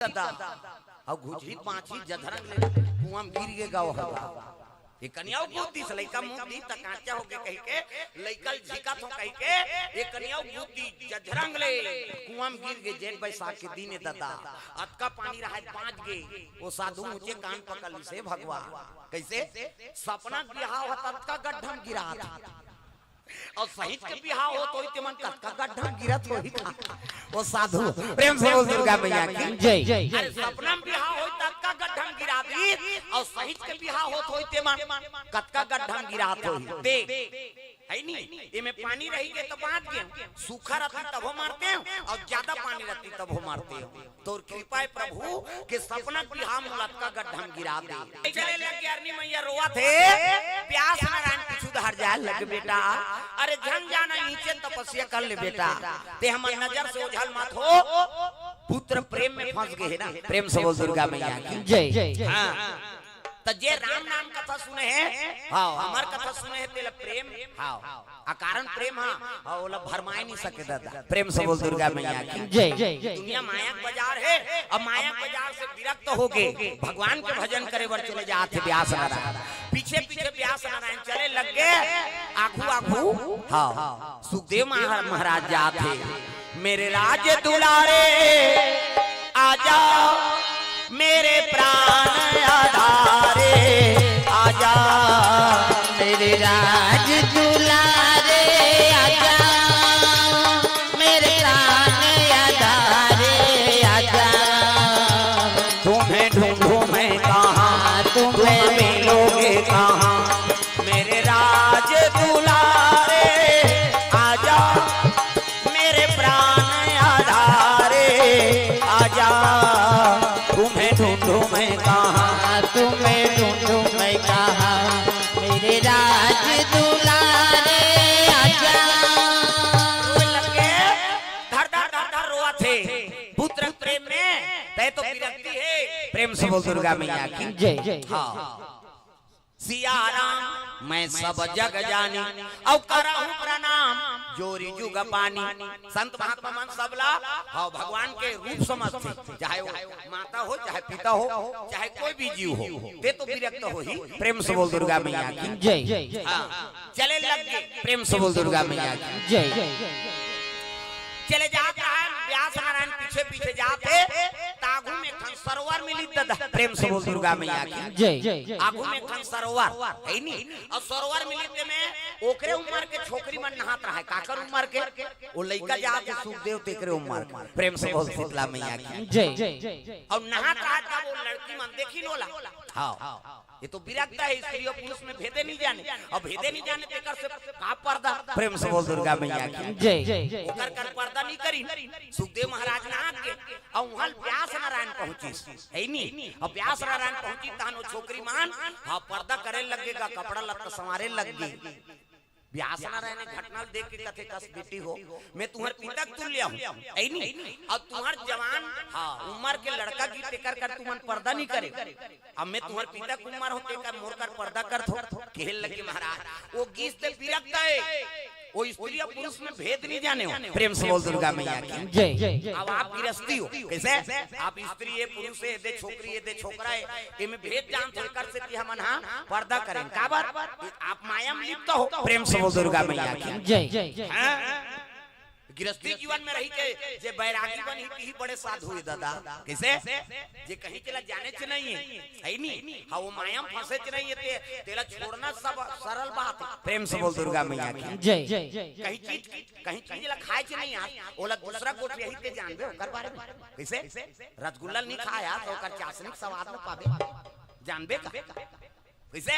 और घुझरी पांची जधरंग ले कुआं गिर के गाव हवा ये कन्याओ बुद्धि से लइका मुंह दी त काचा हो के कह के लइकल झिका तो कह के ये कन्याओ बुद्धि जधरंग ले कुआं गिर के जेठ बैसाख के दिन दादा अतका पानी रहा 5 गे वो साधु ऊंचे कान पकड़ से भगवान कैसे सपना बिहाव होता का गड्ढा गिरा था और सहित के बिहाव हो तो इते मन का गड्ढा गिरत हो ही वो साधु प्रेम से बोल दुर्गा मैया की जय। अरे सपना में बिहाव हो तक का गड्ढा गिरा दी और सहित के बिहाव हो तो इते मन कतका गड्ढा गिरा तो देख है नहीं ये में पानी रही के तो बात के सूखा रहती तब हो मारते हैं और ज्यादा पानी रहती तब हो मारते हैं तो कृपा है प्रभु के सपना बिहाव मुलत का गड्ढा गिरा दे चले लग यारनी मैया रोआ थे प्यास नारायण पिछु धर जाए लग बेटा अरे जन जाना नीचे तपस्या कर ले बेटा ते हमर नजर से ओझल मत हो पुत्र प्रेम में फंस गए है ना प्रेम से बोल दुर्गा मैया की जय। हां तो जे राम नाम कथा सुने हैं हां हमार कथा सुने हैं तेला प्रेम हां अकारण प्रेम हां ओला भरमाए नहीं सके दादा प्रेम से बोल दुर्गा मैया की जय। दुनिया माया बाजार है अब माया बाजार से विरक्त हो गए भगवान के भजन करे बर चले जाते व्यास नारायण पीछे पीछे व्यास नारायण चले लग गए आगू आगू हां सुखदेव महाराज जाते मेरे राज दुलारे आजा मेरे प्राण आधारे आजा मेरे राज दुलारे आजा मेरे प्राण आधारे आजा तुम्हें ढूंढूं मैं कहाँ तुम्हें मिलोगे कहाँ मेरे राज दुलारे आजा मेरे प्राण आधारे आजा तुम्हें ढूंढूं मैं कहाँ तुम्हें ढूंढूं मैं कहाँ मेरे राज दुलारे आजा धर धर धर धर रोआ थे पुत्र प्रेम में तय तो विरक्ति है प्रेम से बोल दुर्गा मैया की जय। हाँ सिया राम मैं सब जग जानी और करहूं प्रणाम जोरी जुग पानी संत महात्मा मन सबला हाँ भगवान के रूप समझते चाहे वो माता हो चाहे पिता हो चाहे कोई भी जीव हो ते तो विरक्त हो ही प्रेम से बोल दुर्गा मैया की जय। हाँ चले लग गए प्रेम से बोल दुर्गा मैया की जय। चले जाता है व्यास नारायण पीछे पीछे जाते तागू में खन सरोवर मिली दादा प्रेम से बोल दुर्गा मैया की जय। आगू में खन सरोवर है नहीं और सरोवर मिली में ओकरे उम्र के छोकरी मन नहात रहा है काकर उम्र के वो लइका जाते सुखदेव तेकरे उम्र के प्रेम से बोल शीतला मैया की जय। और नहात रहा था वो लड़की मन देखी नोला हाँ ये तो विरक्त है स्त्री और पुरुष में भेदे नहीं जाने और भेदे नहीं जाने तेकर से का पर्दा प्रेम से बोल दुर्गा मैया की जय। ओकर कर पर्दा नहीं करी सुखदेव महाराज नहा के और वहां व्यास नारायण पहुंची है नी और व्यास नारायण पहुंची तहन छोकरी मान हां पर्दा करे लगेगा कपड़ा लत्ता संवारे लग गई व्यास नारायण ने घटना देख के कथे कस बेटी हो मैं तुम्हार पिता तुल्य हूं ऐ नहीं और तुम्हार जवान हां उम्र के लड़का की टेकर कर तुमन पर्दा नहीं करे अब मैं तुम्हार पिता कुमार होते का मोर कर पर्दा कर थो खेल लगे महाराज वो गीत से विरक्त है वो स्त्री और पुरुष में भेद नहीं जाने हो प्रेम से बोल दुर्गा मैया की जय। अब आप गिरस्ती हो कैसे आप स्त्री है पुरुष है दे छोकरी है दे छोकरा है इनमें भेद जान थोड़ी कर सकती हमन हां पर्दा करें का बात आप माया में लिप्त हो प्रेम से बोल दुर्गा मैया की जय। गिरस्ती जीवन में रही के जे बैरागी बनी ही बड़े साधु हुए दादा कैसे जे कहीं चला जाने च नहीं है नहीं हां वो माया में फंसे च नहीं है तेरा छोड़ना सब सरल बात प्रेम से बोल दुर्गा मैया की जय। कहीं चीज ला खाए च नहीं आ ओला दूसरा कोट यही ते जानबे ओकर बारे में कैसे रसगुल्ला नहीं खाया तो ओकर चाशनी स्वाद न पावे जानबे का कैसे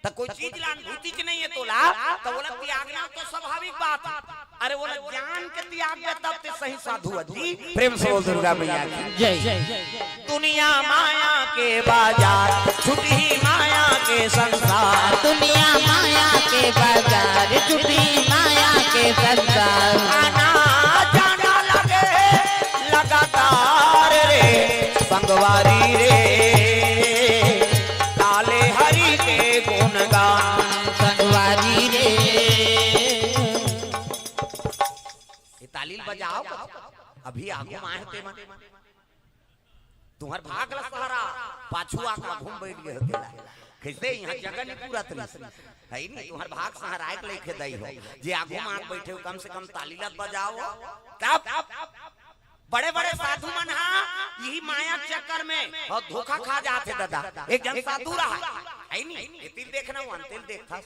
तो कोई चीज ला अनुभूति च नहीं है तोला तो बोला त्यागना तो स्वाभाविक बात अरे बोला ज्ञान के त्याग दे तब ते सही साधु जी प्रेम से बोल दुर्गा मैया की जय। दुनिया माया के बाजार छुटी माया के संसार दुनिया माया के बाजार छुटी माया के संसार आना जाना लगे लगातार रे संगवारी रे काले हरि के गुणगान संगवारी रे तालील बजाओ अभी आगे माहते मन तुम्हार भाग ला सहारा पाछू आका घूम बैठ गए होतेला कैसे यहाँ जगह नहीं पूरा तरी है नहीं तुम्हार भाग सहारा एक लेके दई हो जे आगू मार बैठे हो कम से कम ताली लत बजाओ तब बड़े बड़े साधु मन यही माया चक्कर में और धोखा खा जाते दादा। एक जन साधु रहा है नहीं ये तिल देखना वो तिल देखता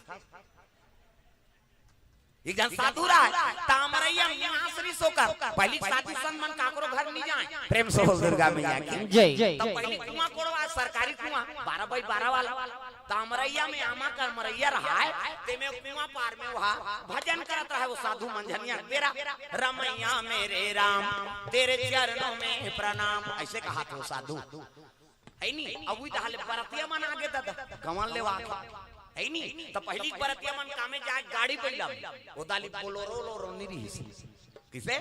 एक जन साधु रहा तामरैया निवासरी सोकर पहली साधु संत मन काकरो घर नहीं जाए प्रेम से बोल दुर्गा मैया की जय तब पहले कुआं कोड़वा सरकारी कुआं 12x12 वाला तामरैया में आमा कर मरैया रहा है ते में कुआं पार में वहां भजन करता है वो साधु मंझनिया तेरा रमैया मेरे राम तेरे चरणों में प्रणाम ऐसे कहा था वो साधु है नहीं अब वही डाले बरतिया मन आगे दादा कमल ले वाके है नहीं तो पहली बरतिया मन कामे जाए गाड़ी पहिला वो दाली बोलोरो लोरो निरी किसे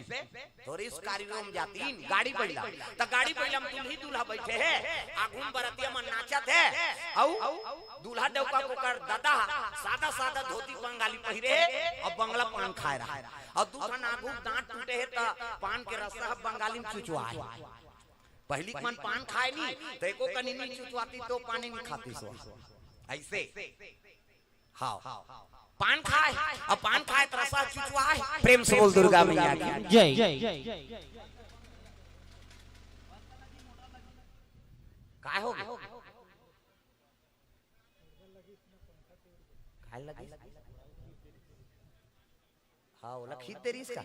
थोड़ी इस कार्यक्रम जाती गाड़ी पहिला तो गाड़ी पहिला में दूल्ही दूल्हा बैठे है आगुन बरतिया मन नाचत है औ दूल्हा डौका को कर दादा सादा सादा धोती बंगाली पहिरे और बंगला पान खाए रहा और दूसरा नागु दांत टूटे है तो पान के रसा बंगाली में चुचवा है पहली मन पान खाए नहीं तो एको कनी नहीं चुचवाती तो पानी नहीं खाती सो ऐसे हाँ पान खाए अब पान खाए तो रसा चुचवा है प्रेम से बोल दुर्गा मैया की जय काय हो काय लगी हाँ वो लखीत तेरी इसका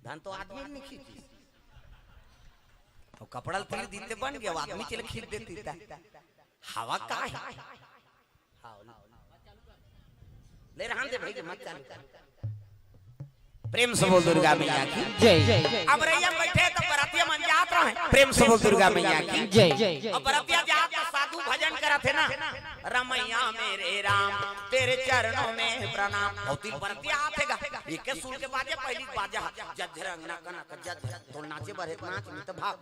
धन तो आदमी नहीं खींची और कपड़ा तीर दीते बन गया आदमी चले खींच देती था हवा का है ले रहन दे भाई मत चालू कर प्रेम से बोल दुर्गा मैया की जय अब रैया बैठे तो बरातिया मन जात रहे प्रेम से बोल दुर्गा मैया की जय अब बरातिया जात तो साधु भजन करा थे ना रमैया मेरे राम तेरे चरणों में प्रणाम और तिल बरातिया आतेगा ये के सुन के बाजे पहली बाजा जज्जरंगना कनक जज तो नाचे बरत नाच नहीं तो भाग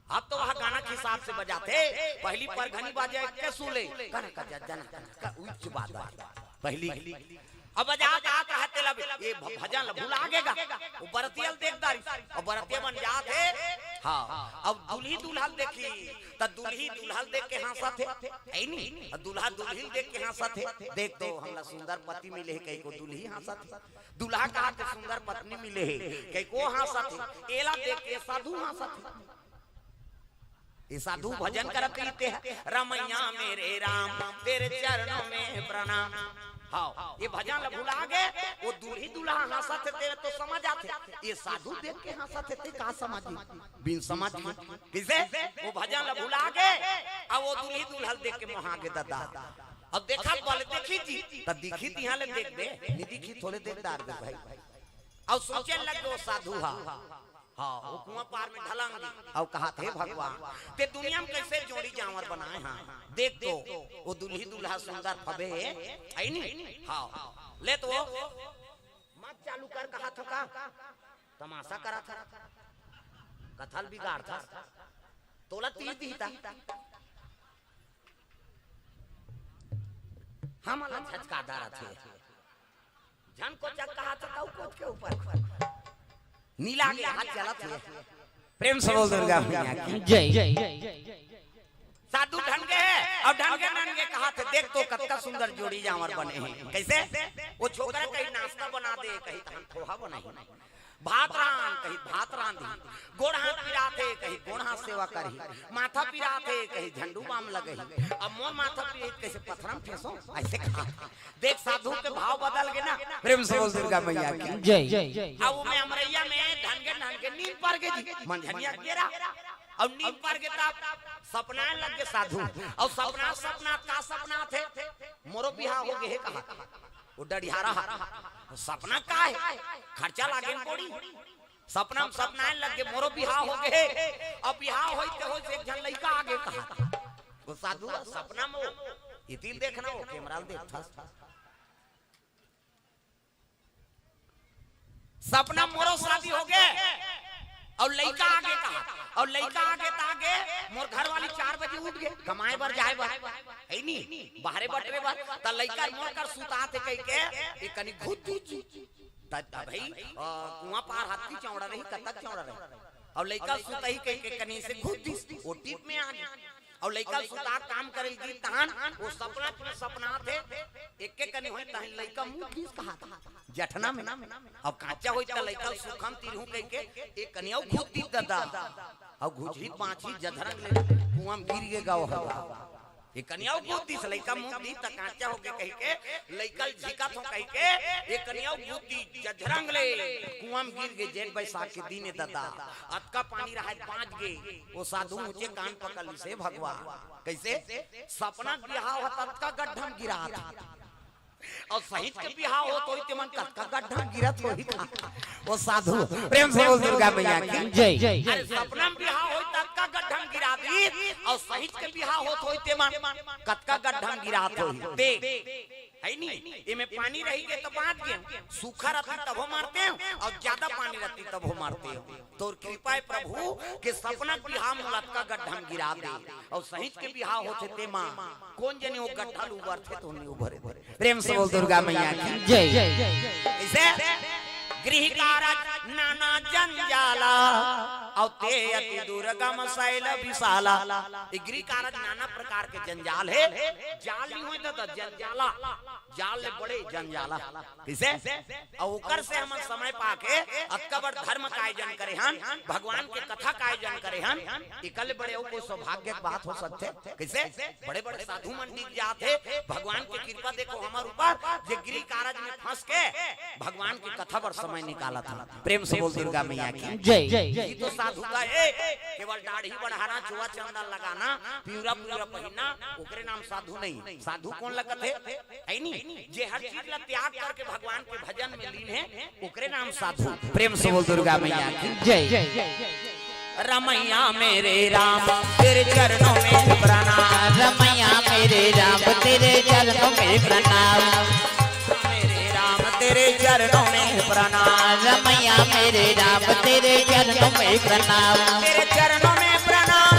अब तो वहाँ गाना के हिसाब से बजाते पहली पर घनी बाजे के सुले कनक जज्जना का उच्च बाजा पहली अब बजात आत रहते लब ये भजन भूला आगेगा वो बरतियल देखदारी और बरतिया मन जात है हां अब दुल्ही दुल्हन देखी त दुल्ही दुल्हन देख के हंसा थे ऐ नहीं दुल्हा दुल्हन देख के हंसा थे देख तो हमरा सुंदर पति मिले है कई को दुल्ही हंसा थे दुल्हा का तो सुंदर पत्नी मिले है कई को हंसा थे एला देख के साधु हंसा थे ये साधु भजन कर पीते हैं रमैया मेरे राम तेरे चरणों में प्रणाम हाँ ये भजन भुला गए वो दूल्ही दूल्हा हंसत थे तो समझ आते ये साधु देख के हंसत थे का समझी बिन समझ किसे वो भजन भुला गए अब वो दूल्ही दूल्हा देख के मोहा के दादा अब देखा बोले देखी जी तब दिखी थी यहाँ ले देख दे नहीं दिखी थोड़े देर दे भाई अब सोचे लगे वो साधु हाँ वो कुआं पार में ढलांग दी और कहा थे भगवान ते दुनिया में कैसे जोड़ी जानवर बनाए हाँ देख तो वो दुल्ही दुल्हा सुंदर फबे है नहीं हाँ ले तो मत चालू कर कहा था का तमाशा करा था कथल बिगाड़ था तोला तीर दी था हम अलग झचकादार थे जन को जग कहा था कोच के ऊपर नीला के हाथ चला थे प्रेम से बोल दुर्गा मैया की जय साधु ढंगे और ढंगे नंगे कहा थे देख तो कत्ता सुंदर जोड़ी जानवर बने हैं कैसे वो छोकरा कहीं नाश्ता बना दे कहीं तहन पोहा बनाई भात रान कहीं भात रांधी गोड़ हाथ पिराते कहीं गोड़ हाथ सेवा करी माथा पिराते कहीं झंडू बाम लगे अब मोर माथा पिरे कैसे पत्थरम फेसो ऐसे कहा देख साधु के भाव बदल गए ना प्रेम से बोल दुर्गा मैया की जय अब मैं अमरैया में ढंगे नींद पर गई मंझनिया गेरा और नींद पर के तब सपना लग गए साधु और सपना का सपना थे मोरो बिहार हो गए कहा वो डढ़ियारा सपना का है खर्चा लागे पड़ी सपना लग गए मोरो बिहार हो गए अब बिहार होते हो एक जन लड़का आगे कहा वो साधु सपना में इतिल देखना वो कैमरा देखता सपना मोरो शादी हो गए और लड़का आगे कहा और लड़का आगे तागे मोर घर वाली 4 बजे उठ गए कमाए बर जाए बर है नी बाहरे बटरे बर त लड़का मोर कर सुता थे कह के एक कनी घुत भाई कुआं पार हाथी चौड़ा रही कतक चौड़ा रही और लइका सुतही के कनी से घुस दी वो टीप में आ गया और लइका सुता काम करेगी तहन वो सपना थे एक कनी होई तहन लइका मुंह किस कहा था जठना में अब काचा होई त लइका सुखम तिरहु कह के एक कनिया घुस दी दादा और घुझरी पांची जधरंग ले कुआं गिर के गाव हवा ये कन्याओ बुद्धि से लइका मुंह दी त काचा हो के कह के लइका झिका थो कह के ये कन्याओ बुद्धि जझरंग ले कुआं में गिर के जेठ बैसाख के दिन दादा अतका पानी रहा पांच गे वो साधु ऊंचे कान पकड़ से भगवान कैसे सपना बिहाव होता ततका गड्ढा गिरा था और सहित के बिहाव हो तो इते मन कतका गड्ढा गिरत होई था वो साधु प्रेम से बोल दुर्गा मैया की जय अरे सपना में बिहाव हो ततका गड्ढा गिरा दी और सहित के बिहाव हो तो इते मन कतका गड्ढा गिरात होई देख है नहीं ये में पानी रहेगी तो बांध के सूखा रहती तब हो मारते हैं और ज्यादा पानी रहती तब हो मारते हैं तो कृपा है प्रभु के सपना बिहाव मुलत का गड्ढा गिरा दे और सहित के बिहाव होते ते मां कौन जने वो गड्ढा उबर थे तो नहीं उभरे प्रेम से बोल दुर्गा मैया की जय इसे गृह कारज नाना जंजाला और ते अति दुर्गम शैल विशाला गृह कारज नाना प्रकार के जंजाल है जाल नहीं होता तो जंजाला जाल ले बड़े जंजाला किसे और ओकर से हम समय पाके अकबर धर्म का आयोजन करे हन भगवान के कथा का आयोजन करे हन इकल बड़े कोई सौभाग्य की बात हो सकते किसे बड़े बड़े साधु मन दिख जाते भगवान की कृपा देखो हमारे ऊपर जे गृह कारज में फंस के भगवान की कथा पर समय निकाला था प्रेम से बोल दुर्गा मैया की जय ये तो साधु का है केवल दाढ़ी बढ़ाना चुआ चंदन लगाना पूरा पूरा पहनना ओकरे नाम साधु नहीं साधु कौन लगत है नहीं जे हर चीज ला त्याग करके भगवान के भजन में लीन है ओकरे नाम साधु प्रेम से बोल दुर्गा मैया की जय रमैया मेरे राम तेरे चरणों में प्रणाम रमैया मेरे राम तेरे चरणों में प्रणाम तेरे चरणों में प्रणाम रमैया मेरे राम तेरे चरणों में प्रणाम तेरे चरणों में प्रणाम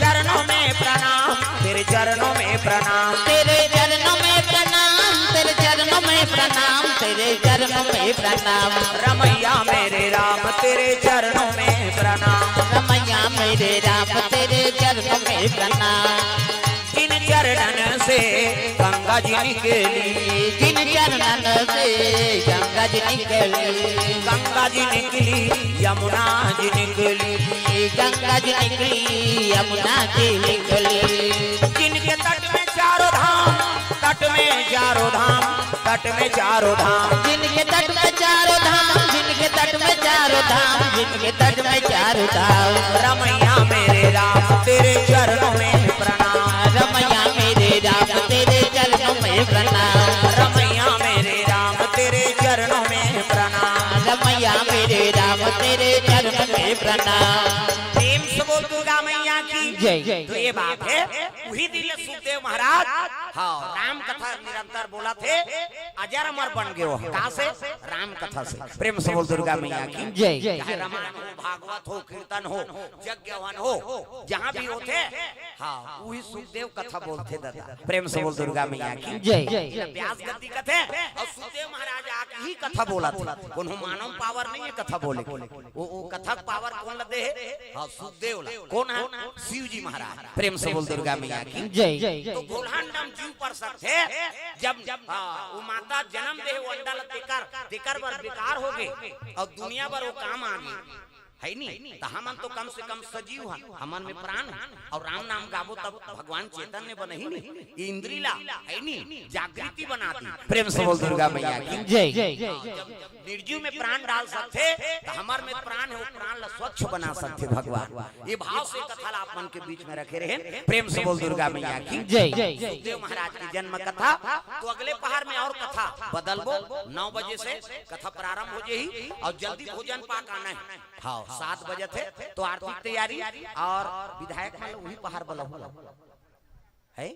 चरणों में प्रणाम तेरे चरणों में प्रणाम तेरे चरणों में प्रणाम तेरे चरणों में प्रणाम तेरे चरणों में प्रणाम रमैया मेरे राम तेरे चरणों में प्रणाम रमैया मेरे राम तेरे चरणों में प्रणाम जिन चरणन से गंगा जी निकली जिन चरणन से गंगा जी निकली गंगा जी निकली यमुना जी निकली गंगा जी निकली यमुना जी निकली जिनके तट में चारों धाम तट में चारों धाम तट में चारों धाम जिनके तट में चारों धाम जिनके तट में चारों धाम जिनके तट में चारों धाम रमैया मेरे राम तेरे चरणों में प्रणाम रमैया मेरे राम तेरे चरणों में प्रणाम रमैया मेरे राम तेरे चरणों में प्रणाम रमैया मेरे राम तेरे चरणों में प्रणाम प्रेम से बोल दुर्गा मैया की जय तो ये बात है वही दिन सुखदेव महाराज हाँ राम कथा निरंतर बोला थे अजर अमर बन गए हो कहाँ से राम कथा से प्रेम से बोल दुर्गा मैया की जय चाहे रामायण हो भागवत हो कीर्तन हो यज्ञ हवन हो जहाँ भी होते हाँ वही सुखदेव कथा बोलते दादा प्रेम से बोल दुर्गा मैया की जय व्यास गति कथे और सुखदेव महाराज आके ही कथा बोला था उन्होंने मानव पावर नहीं है कथा बोले वो कथा पावर कौन लदे है हाँ सुखदेव कौन है शिव जी महाराज प्रेम से बोल दुर्गा मैया की जय तो गोल्हन जीव पर सकते जब वो माता जन्म दे वो अंडा तेकर बर बेकार हो गए और दुनिया भर वो काम आ गई है नहीं तो हमन तो कम से कम सजीव है हमन में प्राण और राम नाम गावो तब भगवान चैतन्य बने ही नहीं इंद्रिला है नहीं जागृति बनाती प्रेम से बोल दुर्गा मैया की जय निर्जीव में प्राण डाल सकते तो हमार में प्राण है वो प्राण ला स्वच्छ बना सकते भगवान ये भाव से कथा ला अपन के बीच में रखे रहे प्रेम से बोल दुर्गा मैया की जय सुखदेव महाराज की जन्म कथा तो अगले पहाड़ में और कथा बदलबो 9 बजे से कथा प्रारंभ हो जाएगी और जल्दी भोजन पाक आना है हाँ 7 बजे थे तो आरती तैयारी और विधायक वही पहाड़ बला है